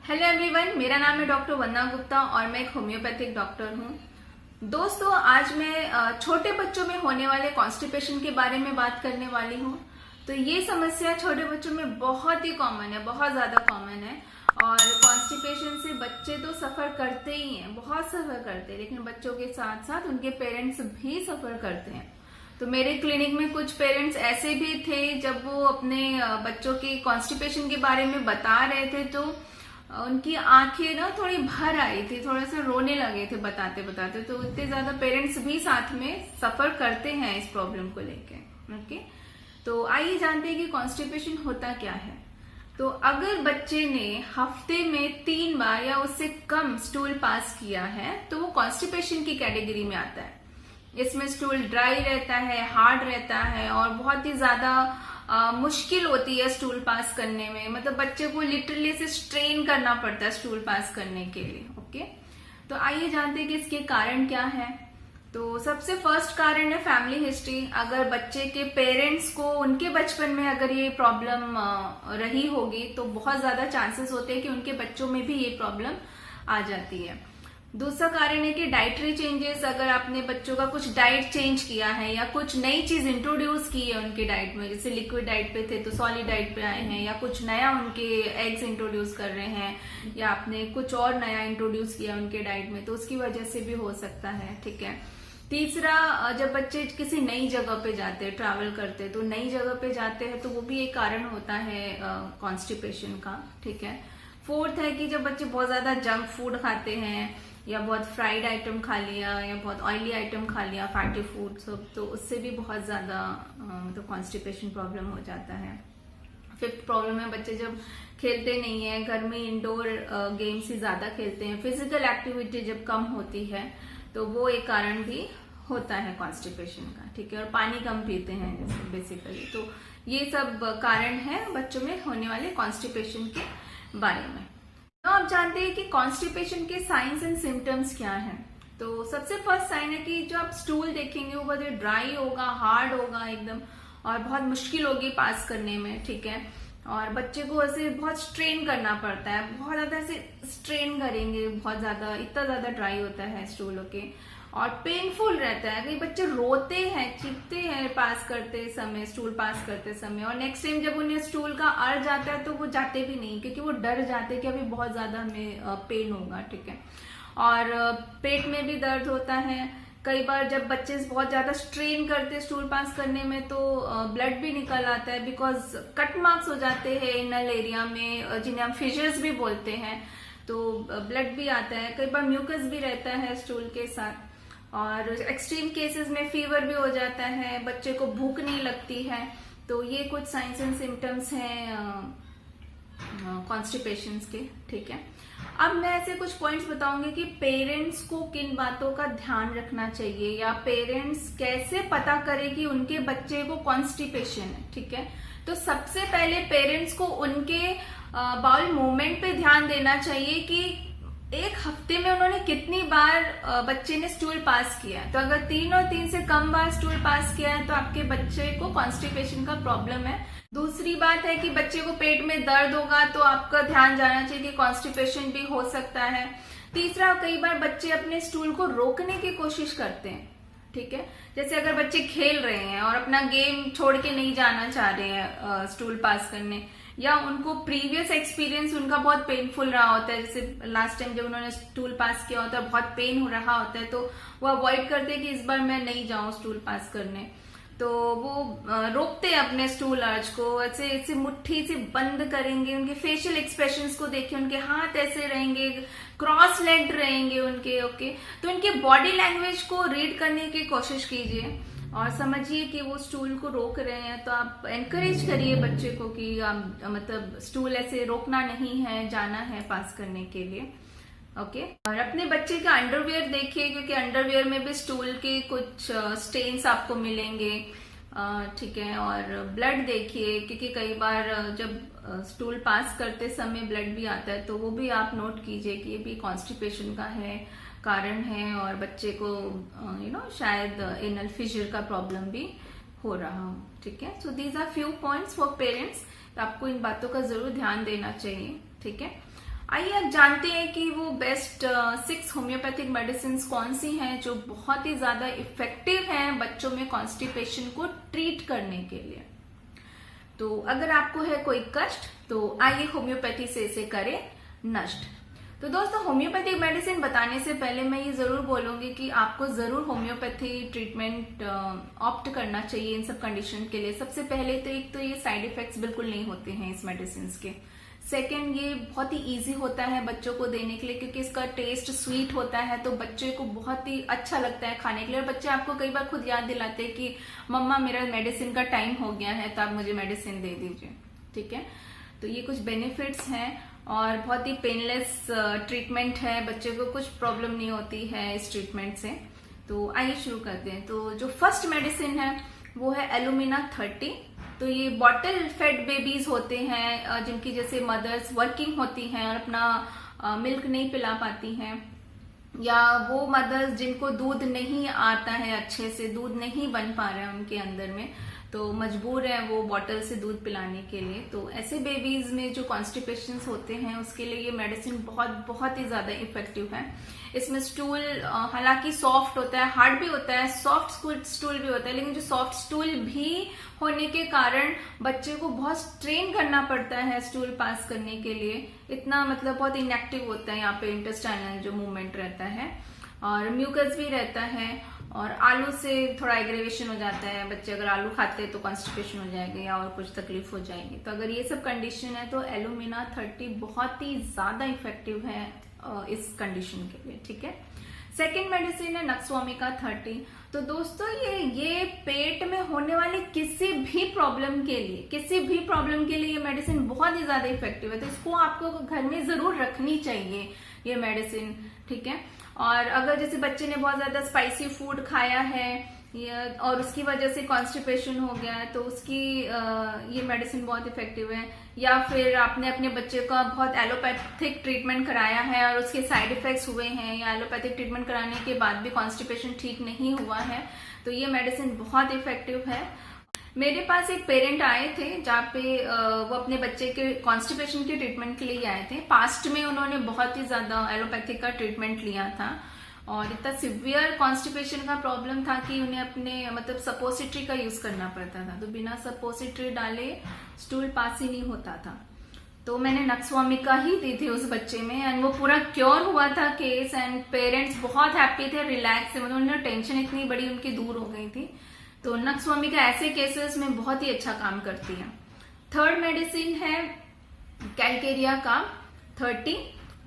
Hello everyone, मेरा नाम है डॉक्टर वंदना गुप्ता और मैं एक होम्योपैथिक डॉक्टर हूँ। दोस्तों, आज मैं छोटे बच्चों में होने वाले कॉन्स्टिपेशन के बारे में बात करने वाली हूँ। तो ये समस्या छोटे बच्चों में बहुत ही कॉमन है, बहुत ज्यादा कॉमन है। और कॉन्स्टिपेशन से बच्चे तो सफर करते ही हैं, बहुत सफर करते हैं, लेकिन बच्चों के साथ साथ उनके पेरेंट्स भी सफर करते हैं। तो मेरे क्लिनिक में कुछ पेरेंट्स ऐसे भी थे, जब वो अपने बच्चों के कॉन्स्टिपेशन के बारे में बता रहे थे तो उनकी आंखें ना थोड़ी भर आई थी, थोड़ा सा रोने लगे थे बताते बताते। तो इतने ज्यादा पेरेंट्स भी साथ में सफर करते हैं इस प्रॉब्लम को लेके। ओके, तो आइए जानते हैं कि कॉन्स्टिपेशन होता क्या है। तो अगर बच्चे ने हफ्ते में 3 बार या उससे कम स्टूल पास किया है तो वो कॉन्स्टिपेशन की कैटेगरी में आता है। इसमें स्टूल ड्राई रहता है, हार्ड रहता है और बहुत ही ज्यादा मुश्किल होती है स्टूल पास करने में। मतलब बच्चे को लिटरली से स्ट्रेन करना पड़ता है स्टूल पास करने के लिए। ओके, तो आइए जानते हैं कि इसके कारण क्या है। तो सबसे फर्स्ट कारण है फैमिली हिस्ट्री। अगर बच्चे के पेरेंट्स को उनके बचपन में अगर ये प्रॉब्लम रही होगी तो बहुत ज्यादा चांसेस होते हैं कि उनके बच्चों में भी ये प्रॉब्लम आ जाती है। दूसरा कारण है कि डाइटरी चेंजेस। अगर आपने बच्चों का कुछ डाइट चेंज किया है या कुछ नई चीज इंट्रोड्यूस की है उनके डाइट में, जैसे लिक्विड डाइट पे थे तो सॉलिड डाइट पे आए हैं, या कुछ नया उनके एग्स इंट्रोड्यूस कर रहे हैं, या आपने कुछ और नया इंट्रोड्यूस किया उनके डाइट में, तो उसकी वजह से भी हो सकता है। ठीक है। तीसरा, जब बच्चे किसी नई जगह पे जाते हैं, ट्रैवल करते हैं, तो नई जगह पे जाते हैं तो वो भी एक कारण होता है कॉन्स्टिपेशन का। ठीक है। फोर्थ है कि जब बच्चे बहुत ज्यादा जंक फूड खाते हैं या बहुत फ्राइड आइटम खा लिया या बहुत ऑयली आइटम खा लिया, फैटी फूड सब, तो उससे भी बहुत ज्यादा मतलब कॉन्स्टिपेशन प्रॉब्लम हो जाता है। फिफ्थ प्रॉब्लम है बच्चे जब खेलते नहीं है, घर में इंडोर गेम्स ही ज्यादा खेलते हैं, फिजिकल एक्टिविटी जब कम होती है तो वो एक कारण भी होता है कॉन्स्टिपेशन का। ठीक है। और पानी कम पीते हैं बेसिकली। तो ये सब कारण है बच्चों में होने वाले कॉन्स्टिपेशन के बारे में। तो आप जानते हैं कि कॉन्स्टिपेशन के साइंस एंड सिम्टम्स क्या हैं। तो सबसे फर्स्ट साइन है कि जो आप स्टूल देखेंगे वो बहुत ड्राई होगा, हार्ड होगा एकदम, और बहुत मुश्किल होगी पास करने में। ठीक है। और बच्चे को ऐसे बहुत स्ट्रेन करना पड़ता है, बहुत ज्यादा ऐसे स्ट्रेन करेंगे, बहुत ज्यादा, इतना ज्यादा ड्राई होता है स्टूल। ओके, और पेनफुल रहता है। कई बच्चे रोते हैं, चीखते हैं पास करते समय, स्टूल पास करते समय, और नेक्स्ट टाइम जब उन्हें स्टूल का अर्ज आता है तो वो जाते भी नहीं, क्योंकि वो डर जाते हैं कि अभी बहुत ज्यादा हमें पेन होगा। ठीक है। और पेट में भी दर्द होता है। कई बार जब बच्चे बहुत ज्यादा स्ट्रेन करते हैं स्टूल पास करने में तो ब्लड भी निकल आता है, बिकॉज कट मार्क्स हो जाते हैं इनल एरिया में, जिन्हें हम फिशर्स भी बोलते हैं, तो ब्लड भी आता है। कई बार म्यूकस भी रहता है स्टूल के साथ, और एक्सट्रीम केसेस में फीवर भी हो जाता है, बच्चे को भूख नहीं लगती है। तो ये कुछ साइंस एंड सिम्टम्स हैं कॉन्स्टिपेशन के। ठीक है। अब मैं ऐसे कुछ पॉइंट्स बताऊंगी कि पेरेंट्स को किन बातों का ध्यान रखना चाहिए, या पेरेंट्स कैसे पता करें कि उनके बच्चे को कॉन्स्टिपेशन है। ठीक है। तो सबसे पहले पेरेंट्स को उनके बाउल मूवमेंट पे ध्यान देना चाहिए कि एक हफ्ते में उन्होंने कितनी बार बच्चे ने स्टूल पास किया है। तो अगर 3 और 3 से कम बार स्टूल पास किया है तो आपके बच्चे को कॉन्स्टिपेशन का प्रॉब्लम है। दूसरी बात है कि बच्चे को पेट में दर्द होगा तो आपका ध्यान जाना चाहिए कि कॉन्स्टिपेशन भी हो सकता है। तीसरा, कई बार बच्चे अपने स्टूल को रोकने की कोशिश करते हैं। ठीक है। जैसे अगर बच्चे खेल रहे हैं और अपना गेम छोड़ के नहीं जाना चाह रहे हैं स्टूल पास करने, या उनको प्रीवियस एक्सपीरियंस उनका बहुत पेनफुल रहा होता है, जैसे लास्ट टाइम जब उन्होंने स्टूल पास किया होता है बहुत पेन हो रहा होता है, तो वो अवॉइड करते हैं कि इस बार मैं नहीं जाऊं स्टूल पास करने। तो वो रोकते हैं अपने स्टूल अर्ज को, ऐसे ऐसे मुट्ठी से बंद करेंगे, उनके फेशियल एक्सप्रेशंस को देखिए, उनके हाथ ऐसे रहेंगे, क्रॉस लेग्ड रहेंगे उनके। ओके, तो उनके बॉडी लैंग्वेज को रीड करने की कोशिश कीजिए और समझिए कि वो स्टूल को रोक रहे हैं। तो आप एनकरेज करिए बच्चे को कि मतलब स्टूल ऐसे रोकना नहीं है, जाना है पास करने के लिए। ओके। और अपने बच्चे का अंडरवियर देखिए, क्योंकि अंडरवियर में भी स्टूल के कुछ स्टेन्स आपको मिलेंगे। ठीक है। और ब्लड देखिए, क्योंकि कई बार जब स्टूल पास करते समय ब्लड भी आता है, तो वो भी आप नोट कीजिए कि ये भी कॉन्स्टिपेशन का है, कारण है, और बच्चे को शायद एनल फिशर का प्रॉब्लम भी हो रहा हो। ठीक है। So these are few points for parents. तो आपको इन बातों का जरूर ध्यान देना चाहिए। ठीक है। आइए आप जानते हैं कि वो बेस्ट 6 होम्योपैथिक मेडिसिन कौन सी हैं जो बहुत ही ज्यादा इफेक्टिव हैं बच्चों में कॉन्स्टिपेशन को ट्रीट करने के लिए। तो अगर आपको है कोई कष्ट तो आइए होम्योपैथी से इसे करें नष्ट। तो दोस्तों, होम्योपैथिक मेडिसिन बताने से पहले मैं ये जरूर बोलूंगी कि आपको जरूर होम्योपैथी ट्रीटमेंट ऑप्ट करना चाहिए इन सब कंडीशन के लिए। सबसे पहले तो एक तो ये साइड इफेक्ट्स बिल्कुल नहीं होते हैं इस मेडिसिन के। सेकेंड, ये बहुत ही इजी होता है बच्चों को देने के लिए क्योंकि इसका टेस्ट स्वीट होता है, तो बच्चे को बहुत ही अच्छा लगता है खाने के लिए। और बच्चे आपको कई बार खुद याद दिलाते हैं कि मम्मा मेरा मेडिसिन का टाइम हो गया है तो आप मुझे मेडिसिन दे दीजिए। ठीक है, तो ये कुछ बेनिफिट्स हैं और बहुत ही पेनलेस ट्रीटमेंट है, बच्चे को कुछ प्रॉब्लम नहीं होती है इस ट्रीटमेंट से। तो आइए शुरू करते हैं। तो जो फर्स्ट मेडिसिन है वो है एलुमिना 30। तो ये बॉटल फेड बेबीज होते हैं जिनकी जैसे मदर्स वर्किंग होती हैं और अपना मिल्क नहीं पिला पाती हैं, या वो मदर्स जिनको दूध नहीं आता है, अच्छे से दूध नहीं बन पा रहा है उनके अंदर में, तो मजबूर है वो बॉटल से दूध पिलाने के लिए। तो ऐसे बेबीज में जो कॉन्स्टिपेशन होते हैं उसके लिए ये मेडिसिन बहुत ही ज्यादा इफेक्टिव है। इसमें स्टूल हालांकि सॉफ्ट होता है, हार्ड भी होता है, सॉफ्ट स्टूल भी होता है, लेकिन जो सॉफ्ट स्टूल भी होने के कारण बच्चे को बहुत स्ट्रेन करना पड़ता है स्टूल पास करने के लिए। इतना मतलब बहुत इनएक्टिव होता है यहाँ पे इंटेस्टाइनल जो मूवमेंट रहता है, और म्यूकस भी रहता है। और आलू से थोड़ा एग्रेवेशन हो जाता है, बच्चे अगर आलू खाते हैं तो कॉन्स्टिपेशन हो जाएगी या और कुछ तकलीफ हो जाएगी। तो अगर ये सब कंडीशन है तो एलुमिना 30 बहुत ही ज्यादा इफेक्टिव है इस कंडीशन के लिए। ठीक है, सेकेंड मेडिसिन है नक्सवामिका 30। तो दोस्तों ये पेट में होने वाले किसी भी प्रॉब्लम के लिए ये मेडिसिन बहुत ही ज्यादा इफेक्टिव है। तो इसको आपको घर में जरूर रखनी चाहिए ये मेडिसिन। ठीक है, और अगर जैसे बच्चे ने बहुत ज्यादा स्पाइसी फूड खाया है और उसकी वजह से कॉन्स्टिपेशन हो गया है तो उसकी ये मेडिसिन बहुत इफेक्टिव है। या फिर आपने अपने बच्चे का बहुत एलोपैथिक ट्रीटमेंट कराया है और उसके साइड इफेक्ट्स हुए हैं, या एलोपैथिक ट्रीटमेंट कराने के बाद भी कॉन्स्टिपेशन ठीक नहीं हुआ है, तो ये मेडिसिन बहुत इफेक्टिव है। मेरे पास एक पेरेंट आए थे जहाँ पे वो अपने बच्चे के कॉन्स्टिपेशन के ट्रीटमेंट के लिए आए थे। पास्ट में उन्होंने बहुत ही ज्यादा एलोपैथिक का ट्रीटमेंट लिया था और इतना सिवियर कॉन्स्टिपेशन का प्रॉब्लम था कि उन्हें अपने मतलब सपोसिटरी का यूज करना पड़ता था। तो बिना सपोसिटरी डाले स्टूल पास ही नहीं होता था। तो मैंने नक्सवामिका ही दी थी उस बच्चे में एंड वो पूरा क्योर हुआ था केस, एंड पेरेंट्स बहुत हैप्पी थे, रिलैक्स थे, मतलब उन्हें टेंशन इतनी बड़ी उनकी दूर हो गई थी। तो नक्सवामिका ऐसे केसेस में बहुत ही अच्छा काम करती है। थर्ड मेडिसिन है कैलकेरिया का 30,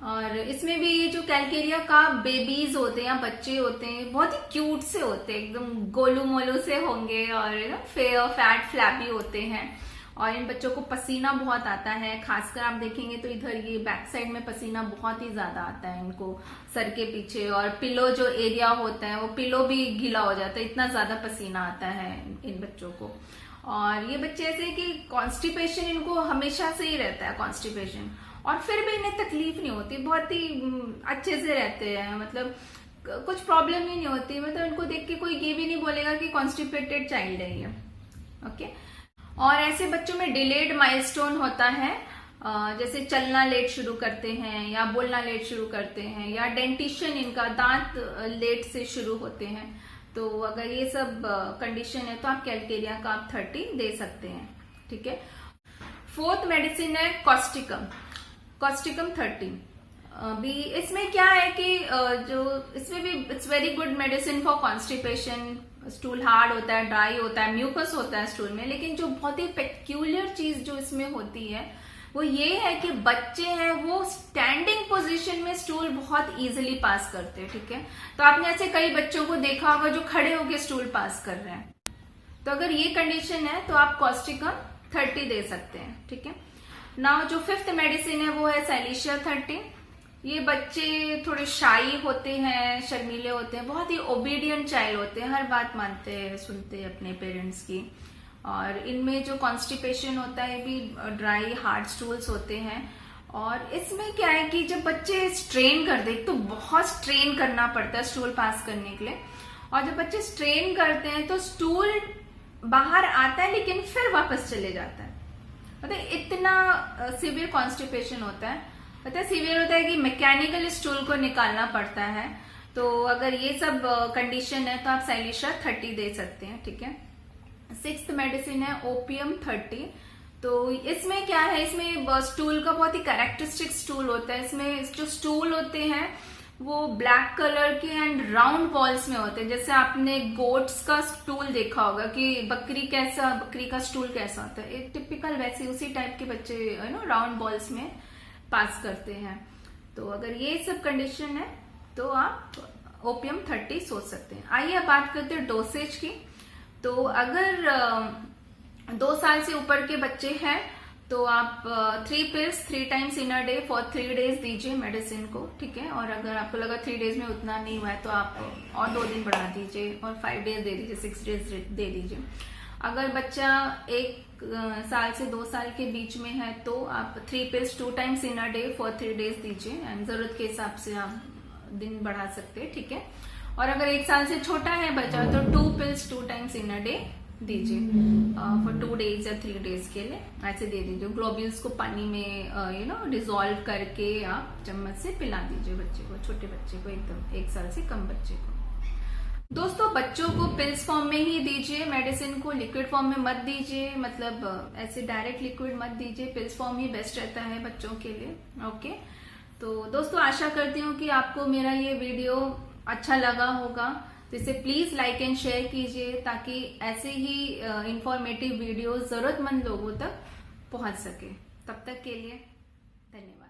और इसमें भी ये जो कैलकेरिया का बेबीज होते हैं या बच्चे होते हैं बहुत ही क्यूट से होते हैं, एकदम गोलू मोलू से होंगे और फेयर फैट फ्लैपी होते हैं, और इन बच्चों को पसीना बहुत आता है। खासकर आप देखेंगे तो इधर ये बैक साइड में पसीना बहुत ही ज्यादा आता है इनको, सर के पीछे, और पिलो जो एरिया होता है वो पिलो भी गीला हो जाता है, इतना ज्यादा पसीना आता है इन बच्चों को। और ये बच्चे ऐसे कि कॉन्स्टिपेशन इनको हमेशा से ही रहता है कॉन्स्टिपेशन, और फिर भी इन्हें तकलीफ नहीं होती, बहुत ही अच्छे से रहते हैं, मतलब कुछ प्रॉब्लम ही नहीं होती। मतलब इनको देख के कोई ये भी नहीं बोलेगा कि कॉन्स्टिपेटेड चाइल्ड है ये। ओके, और ऐसे बच्चों में डिलेड माइलस्टोन होता है, जैसे चलना लेट शुरू करते हैं या बोलना लेट शुरू करते हैं, या डेंटिशन इनका दांत लेट से शुरू होते हैं। तो अगर ये सब कंडीशन है तो आप कैलकेरिया का आप 30 दे सकते हैं। ठीक है, फोर्थ मेडिसिन है कॉस्टिकम 30। भी इसमें क्या है कि जो इसमें भी it's very good medicine for constipation. Stool hard होता है, ड्राई होता है, म्यूकस होता है स्टूल में, लेकिन जो बहुत ही पेक्यूलियर चीज जो इसमें होती है वो ये है कि बच्चे हैं वो स्टैंडिंग पोजीशन में स्टूल बहुत इजीली पास करते हैं। ठीक है, तो आपने ऐसे कई बच्चों को देखा होगा जो खड़े होकर स्टूल पास कर रहे हैं। तो अगर ये कंडीशन है तो आप कॉस्टिकम 30 दे सकते हैं। ठीक है, नाउ जो फिफ्थ मेडिसिन है वो है सैलिशिया 30। ये बच्चे थोड़े शाई होते हैं, शर्मीले होते हैं, बहुत ही ओबीडियंट चाइल्ड होते हैं, हर बात मानते हैं, सुनते हैं अपने पेरेंट्स की। और इनमें जो कॉन्स्टिपेशन होता है भी ड्राई हार्ड स्टूल्स होते हैं। और इसमें क्या है कि जब बच्चे स्ट्रेन कर दे, तो बहुत स्ट्रेन करना पड़ता है स्टूल पास करने के लिए, और जब बच्चे स्ट्रेन करते हैं तो स्टूल बाहर आता है लेकिन फिर वापस चले जाता है, मतलब इतना सिवियर कॉन्स्टिपेशन होता है। पता है सीवियर होता है कि मैकेनिकल स्टूल को निकालना पड़ता है। तो अगर ये सब कंडीशन है तो आप साइलिशा 30 दे सकते हैं, ठीक है। 6th मेडिसिन है ओपियम 30। तो इसमें क्या है, इसमें स्टूल का बहुत ही कैरेक्टरिस्टिक स्टूल होता है। इसमें जो स्टूल होते हैं वो ब्लैक कलर के एंड राउंड बॉल्स में होते हैं। जैसे आपने गोट्स का स्टूल देखा होगा कि बकरी का स्टूल कैसा होता है, एक टिपिकल वैसे उसी टाइप के बच्चे राउंड बॉल्स में पास करते हैं। तो अगर ये सब कंडीशन है तो आप ओपियम 30 सोच सकते हैं। आइए अब बात करते हैं डोसेज की। तो अगर 2 साल से ऊपर के बच्चे हैं तो आप 3 pills 3 times in a day for 3 days दीजिए मेडिसिन को, ठीक है। और अगर आपको लगा 3 days में उतना नहीं हुआ है तो आप और 2 दिन बढ़ा दीजिए और 5 days दे दीजिए, 6 days दे दीजिए। अगर बच्चा 1 साल से 2 साल के बीच में है तो आप 3 pills 2 times in a day for 3 days दीजिए एंड जरूरत के हिसाब से आप दिन बढ़ा सकते हैं, ठीक है। और अगर 1 साल से छोटा है बच्चा तो 2 pills 2 times in a day दीजिए फॉर 2 days या 3 days के लिए ऐसे दे दीजिए। ग्लोब्यूल्स को पानी में डिसॉल्व करके आप चम्मच से पिला दीजिए बच्चे को, छोटे बच्चे को, एकदम 1 साल से कम बच्चे को। दोस्तों बच्चों को पिल्स फॉर्म में ही दीजिए मेडिसिन को, लिक्विड फॉर्म में मत दीजिए, मतलब ऐसे डायरेक्ट लिक्विड मत दीजिए। पिल्स फॉर्म ही बेस्ट रहता है बच्चों के लिए, ओके। तो दोस्तों आशा करती हूँ कि आपको मेरा ये वीडियो अच्छा लगा होगा। तो इसे प्लीज लाइक एंड शेयर कीजिए ताकि ऐसे ही इंफॉर्मेटिव वीडियो जरूरतमंद लोगों तक पहुंच सके। तब तक के लिए धन्यवाद।